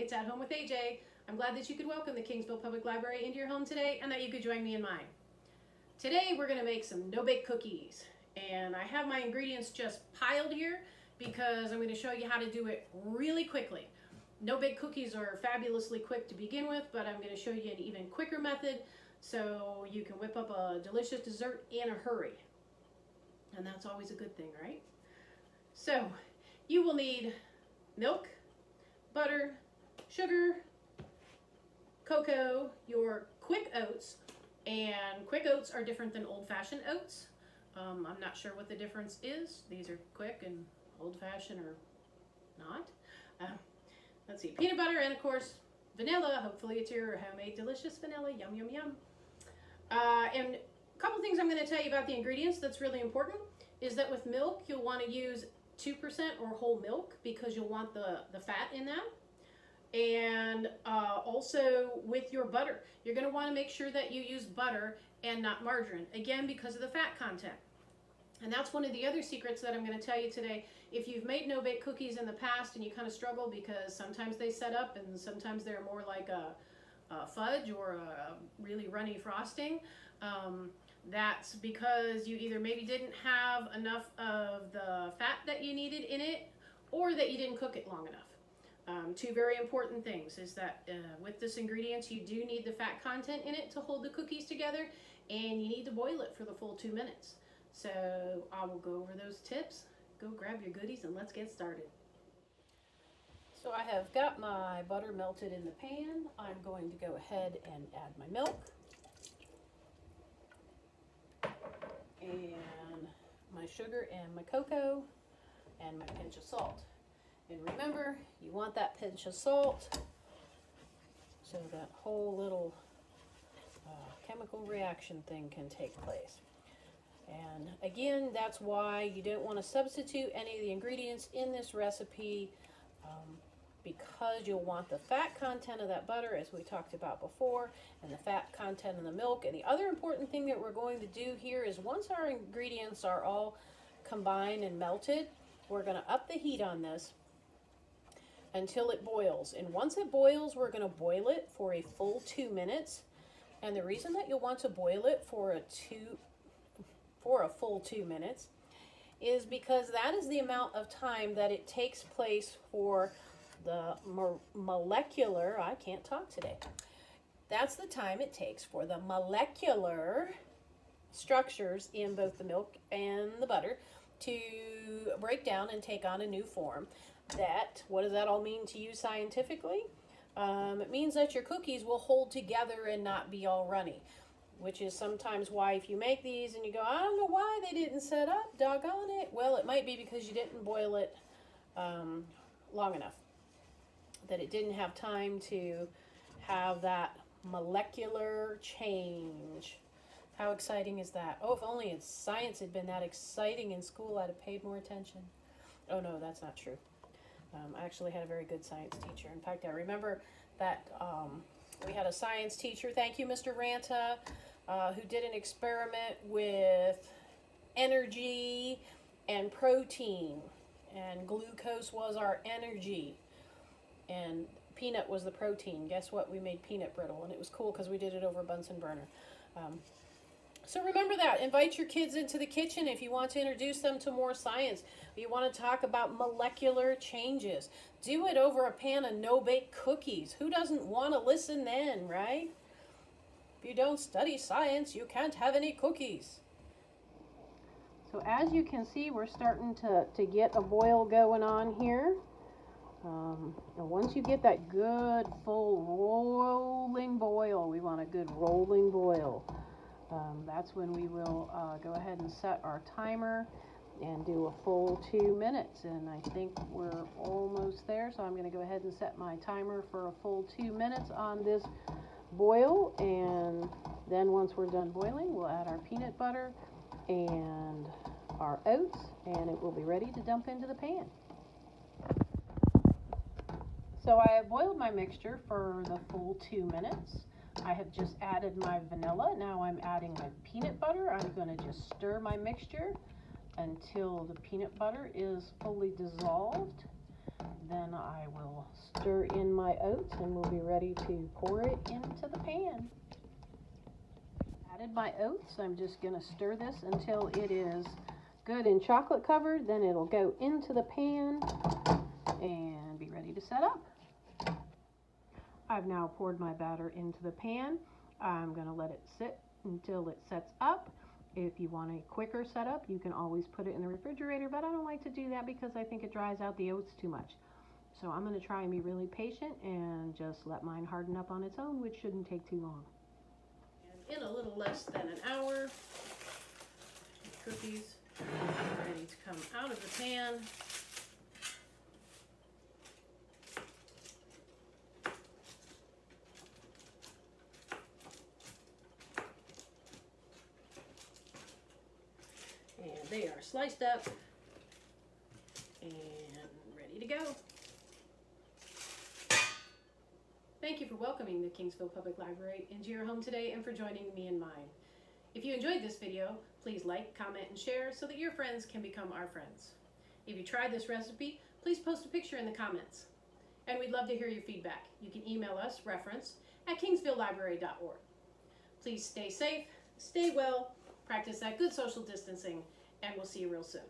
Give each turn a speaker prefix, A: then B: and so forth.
A: It's At Home with AJ. I'm glad that you could welcome the Kingsville Public Library into your home today and that you could join me in mine. Today we're going to make some no-bake cookies, and I have my ingredients just piled here because I'm going to show you how to do it really quickly. No-bake cookies are fabulously quick to begin with, but I'm going to show you an even quicker method so you can whip up a delicious dessert in a hurry. And that's always a good thing, right? So you will need milk, butter, sugar, cocoa, your quick oats, and quick oats are different than old-fashioned oats. I'm not sure what the difference is. These are quick and old-fashioned are not. Let's see, peanut butter and of course vanilla. Hopefully it's your homemade delicious vanilla. Yum, yum, yum. And a couple things I'm going to tell you about the ingredients that's really important is that with milk you'll want to use 2% or whole milk because you'll want the fat in that. And also with your butter, you're going to want to make sure that you use butter and not margarine, again because of the fat content. And that's one of the other secrets that I'm going to tell you today. If you've made no-bake cookies in the past and you kind of struggle because sometimes they set up and sometimes they're more like a fudge or a really runny frosting, that's because you either maybe didn't have enough of the fat that you needed in it or that you didn't cook it long enough. Two very important things is that with this ingredients you do need the fat content in it to hold the cookies together, and you need to boil it for the full 2 minutes. So I will go over those tips. Go grab your goodies and let's get started. So I have got my butter melted in the pan. I'm going to go ahead and add my milk and my sugar and my cocoa and my pinch of salt. And remember, you want that pinch of salt so that whole little chemical reaction thing can take place. And again, that's why you don't want to substitute any of the ingredients in this recipe because you'll want the fat content of that butter, as we talked about before, and the fat content of the milk. And the other important thing that we're going to do here is once our ingredients are all combined and melted, we're going to up the heat on this until it boils. And once it boils, we're going to boil it for a full 2 minutes. And the reason that you'll want to boil it for a full 2 minutes is because that is the amount of time that it takes place for the molecular, I can't talk today. That's the time it takes for the molecular structures in both the milk and the butter to break down and take on a new form. What does that all mean to you scientifically? It means that your cookies will hold together and not be all runny, which is sometimes why if you make these and you go, I don't know why they didn't set up, doggone it. Well, it might be because you didn't boil it long enough, that it didn't have time to have that molecular change. How exciting is that? Oh, if only science had been that exciting in school, I'd have paid more attention. Oh no, that's not true. I actually had a very good science teacher. In fact, I remember that we had a science teacher, thank you, Mr. Ranta, who did an experiment with energy and protein. And glucose was our energy. And peanut was the protein. Guess what? We made peanut brittle. And it was cool because we did it over a Bunsen burner. So remember that. Invite your kids into the kitchen if you want to introduce them to more science. You want to talk about molecular changes. Do it over a pan of no-bake cookies. Who doesn't want to listen then, right? If you don't study science, you can't have any cookies. So as you can see, we're starting to get a boil going on here. And once you get that good, full, rolling boil, we want a good rolling boil. That's when we will go ahead and set our timer and do a full 2 minutes. And I think we're almost there, so I'm going to go ahead and set my timer for a full 2 minutes on this boil. And then once we're done boiling, we'll add our peanut butter and our oats, and it will be ready to dump into the pan. So I have boiled my mixture for the full 2 minutes. I have just added my vanilla. Now I'm adding my peanut butter. I'm going to just stir my mixture until the peanut butter is fully dissolved. Then I will stir in my oats and we'll be ready to pour it into the pan. Added my oats. I'm just going to stir this until it is good and chocolate covered. Then it'll go into the pan and be ready to set up. I've now poured my batter into the pan. I'm going to let it sit until it sets up. If you want a quicker setup, you can always put it in the refrigerator, but I don't like to do that because I think it dries out the oats too much. So I'm going to try and be really patient and just let mine harden up on its own, which shouldn't take too long. And in a little less than an hour, the cookies are ready to come out of the pan. And they are sliced up and ready to go. Thank you for welcoming the Kingsville Public Library into your home today and for joining me in mine. If you enjoyed this video, please like, comment, and share so that your friends can become our friends. If you tried this recipe, please post a picture in the comments. And we'd love to hear your feedback. You can email us, reference@kingsvillelibrary.org. Please stay safe, stay well, practice that good social distancing, and we'll see you real soon.